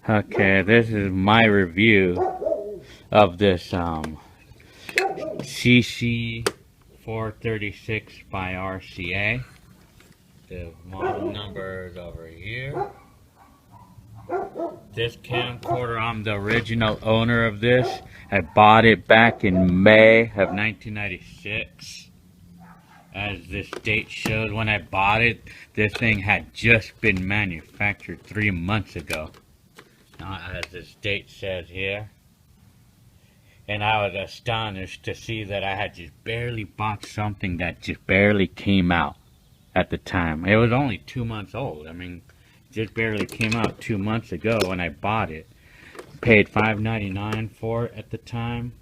Okay, this is my review of this CC-436 by RCA. The model number is over here. This camcorder, I'm the original owner of this. I bought it back in May of 1996. As this date shows, when I bought it, this thing had just been manufactured 3 months ago. As this date says here. And I was astonished to see that I had just barely bought something that just barely came out at the time. It was only 2 months old. I mean, just barely came out 2 months ago when I bought it. Paid $5.99 for it at the time.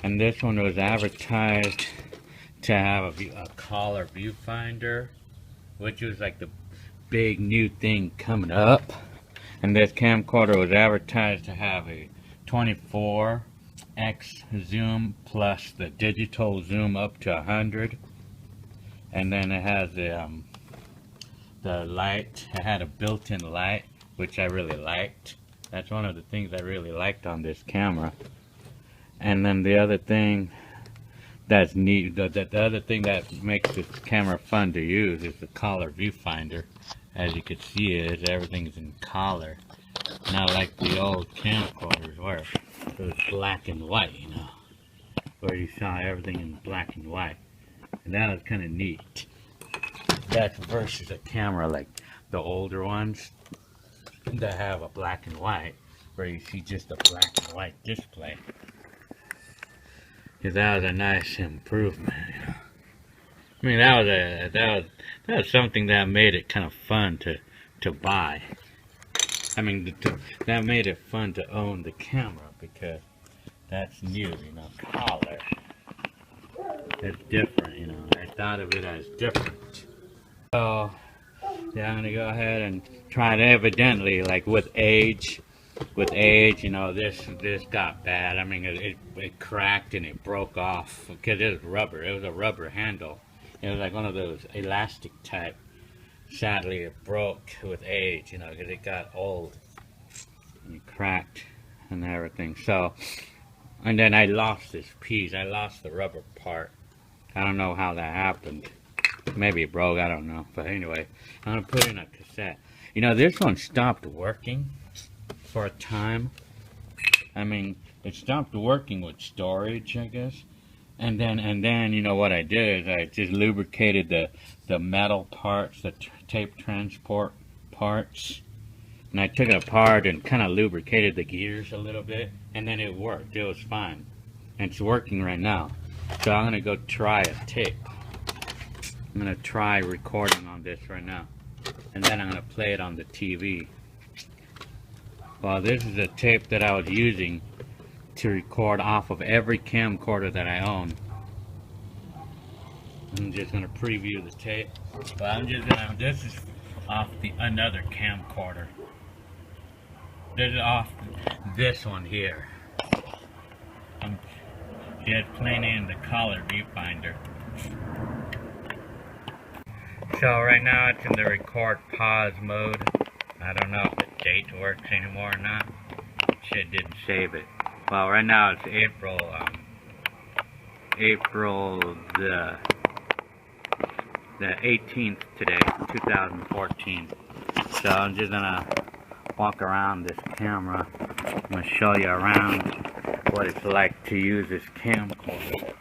And this one was advertised to have a color viewfinder, which was like the big new thing coming up. And this camcorder was advertised to have a 24x zoom plus the digital zoom up to 100. And then it has the light. It had a built-in light, which I really liked. That's one of the things I really liked on this camera. And then the other thing that's neat, the other thing that makes this camera fun to use is the color viewfinder. As you can see, everything's in color. Not like the old camcorders where it was black and white, you know, where you saw everything in black and white. And that was kind of neat. That's versus a camera like the older ones that have a black and white, where you see just a black and white display. Because that was a nice improvement. I mean, that was something that made it kind of fun to buy. I mean, that made it fun to own the camera, because that's new, you know, color. It's different, you know. I thought of it as different. So, yeah, I'm gonna go ahead and try it. Evidently, like with age, you know, this got bad. I mean, it cracked and it broke off because it was rubber. It was a rubber handle. It was like one of those elastic type. Sadly, it broke with age, you know, because it got old and it cracked and everything. So, and then I lost this piece. I lost the rubber part. I don't know how that happened. Maybe it broke, I don't know. But anyway, I'm going to put in a cassette. You know, this one stopped working for a time. I mean, it stopped working with storage, I guess. And then, you know, what I did is I just lubricated the metal parts, the tape transport parts. And I took it apart and kind of lubricated the gears a little bit. And then it worked. It was fine. And it's working right now. So I'm going to go try a tape. I'm going to try recording on this right now. And then I'm going to play it on the TV. Well, this is a tape that I was using to record off of every camcorder that I own. I'm just going to preview the tape. But I'm just going to, this is off another camcorder. This is off this one here. I'm just playing in the color viewfinder. So right now it's in the record pause mode. I don't know if the date works anymore or not. Shit didn't save it. Well, right now it's April the 18th today, 2014. So I'm just gonna walk around this camera. I'm gonna show you around what it's like to use this camcorder.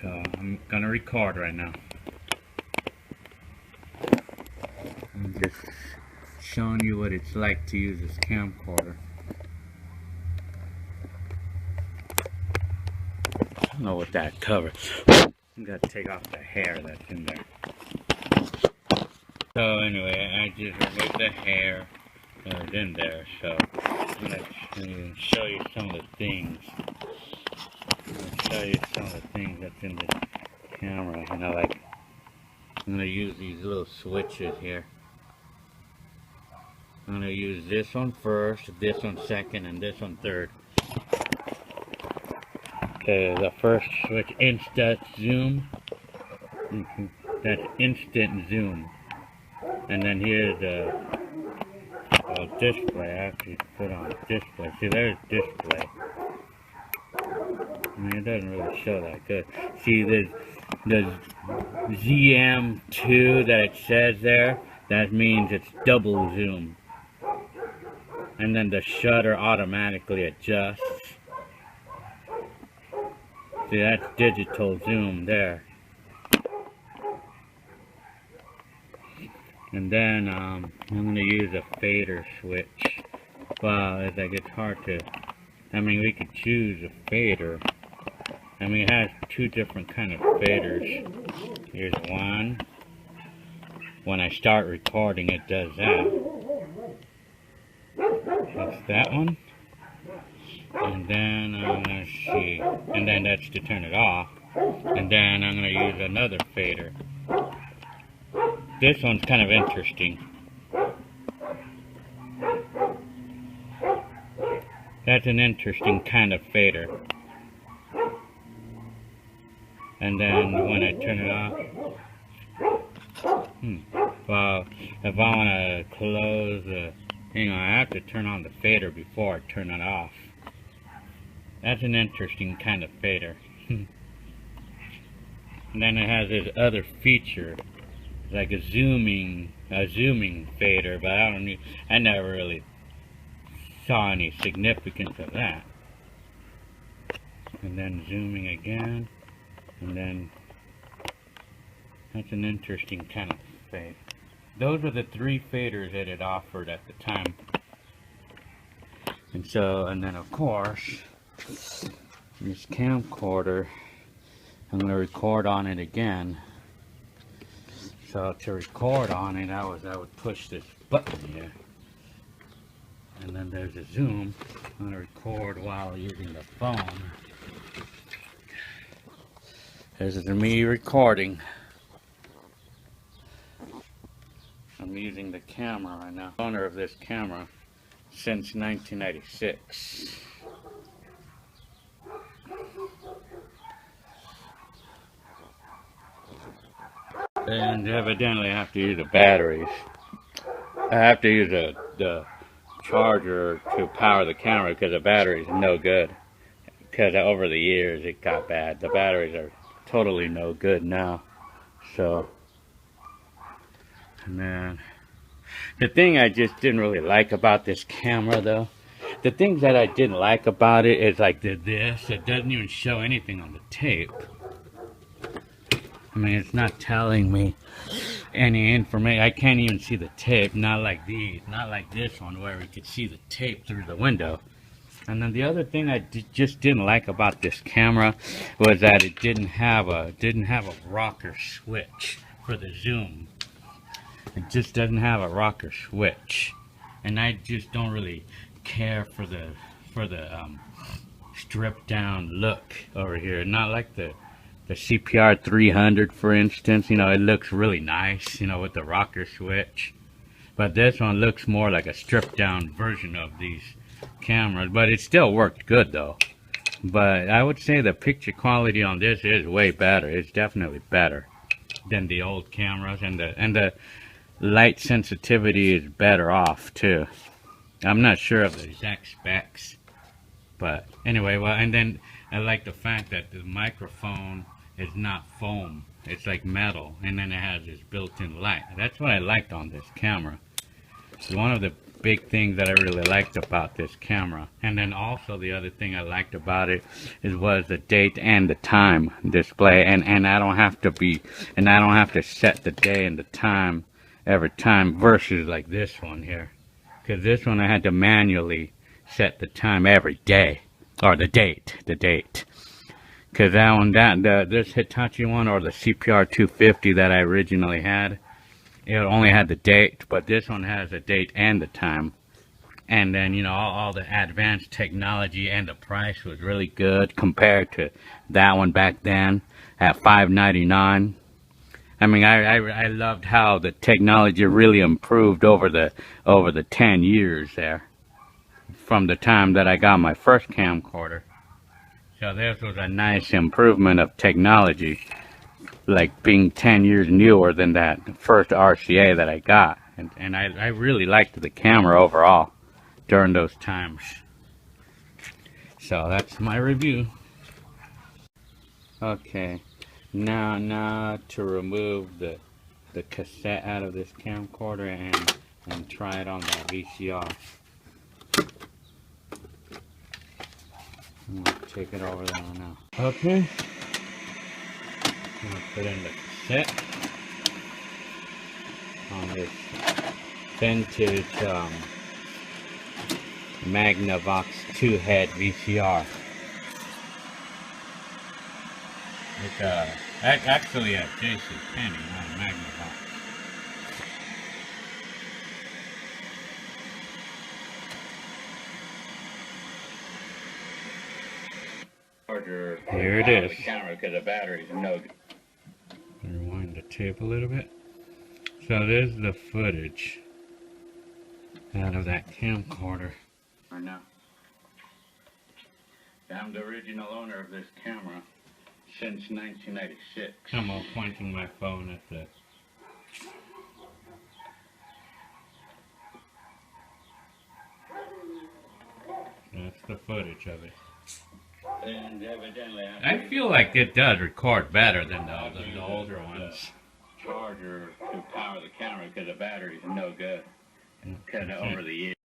So I'm gonna record right now. I'm just showing you what it's like to use this camcorder. I don't know what that covers. I'm gonna take off the hair that's in there. So anyway, I just removed the hair that was in there. So I'm gonna show you some of the things. That's in the camera. You know, like I'm gonna use these little switches here. I'm gonna use this one first, this one second, and this one third. Okay, the first switch, instant zoom. That's instant zoom. And then here's the Oh, display. I actually put on display. See, there's display. I mean, it doesn't really show that good. See, the ZM2 that it says there, that means it's double zoom. And then the shutter automatically adjusts. See, that's digital zoom there. And then I'm going to use a fader switch. Well, it's like it's hard to, I mean, we could choose a fader. I mean, it has two different kind of faders. Here's one. When I start recording, it does that. That's that one. And then I'm going to see, and then that's to turn it off. And then I'm going to use another fader. This one's kind of interesting. That's an interesting kind of fader. And then when I turn it off, well, if I want to close the, I have to turn on the fader before I turn it off. That's an interesting kind of fader. And then it has this other feature, like a zooming fader, but I never really saw any significance of that. And then zooming again, and then that's an interesting kind of fade. Those are the three faders that it offered at the time. And so, and then of course, this camcorder, I'm going to record on it again. So to record on it, I would push this button here. And then there's a zoom. I'm going to record while using the phone. This is me recording. I'm using the camera right now. Owner of this camera since 1996. And evidently I have to use the batteries. I have to use the charger to power the camera because the battery is no good. Because over the years it got bad. The batteries are totally no good now. So, and then the thing I just didn't really like about this camera though, the things that I didn't like about it is like this, it doesn't even show anything on the tape. I mean, it's not telling me any information. I can't even see the tape, not like these, not like this one where we could see the tape through the window. And then the other thing I just didn't like about this camera was that it didn't have a rocker switch for the zoom. It just doesn't have a rocker switch, and I just don't really care for the stripped down look over here. Not like the CPR-300, for instance. It looks really nice, with the rocker switch. But this one looks more like a stripped down version of these cameras. But it still worked good though. But I would say the picture quality on this is way better. It's definitely better than the old cameras, and the light sensitivity is better off too. I'm not sure of the exact specs, but anyway, well, and then I like the fact that the microphone is not foam, it's like metal, and then it has this built-in light. That's what I liked on this camera. It's one of the big things that I really liked about this camera. And then also the other thing I liked about it was the date and the time display, and I don't have to set the day and the time every time versus like this one here, because this one I had to manually set the time every day, or the date, because that one, this Hitachi one, or the CPR-250 that I originally had, it only had the date, but this one has the date and the time. And then all the advanced technology, and the price was really good compared to that one back then at $5.99. I mean, I loved how the technology really improved over the 10 years there, from the time that I got my first camcorder. So this was a nice improvement of technology, like being 10 years newer than that first RCA that I got. And I really liked the camera overall during those times. So that's my review. Okay, now to remove the cassette out of this camcorder and try it on that VCR. I'm gonna take it over there now. Okay, I'm gonna put in the cassette on this vintage Magnavox 2-head VCR. It's actually a JCPenney, not a Magnavox. Here it is. Camera because the batteries are no good. Rewind the tape a little bit. So there's the footage out of that camcorder. I know. I'm the original owner of this camera since 1996. I'm all pointing my phone at the... That's the footage of it. And evidently I feel like it does record better than the older ones. Charger to power the camera because the batteries are no good. Cut over the years.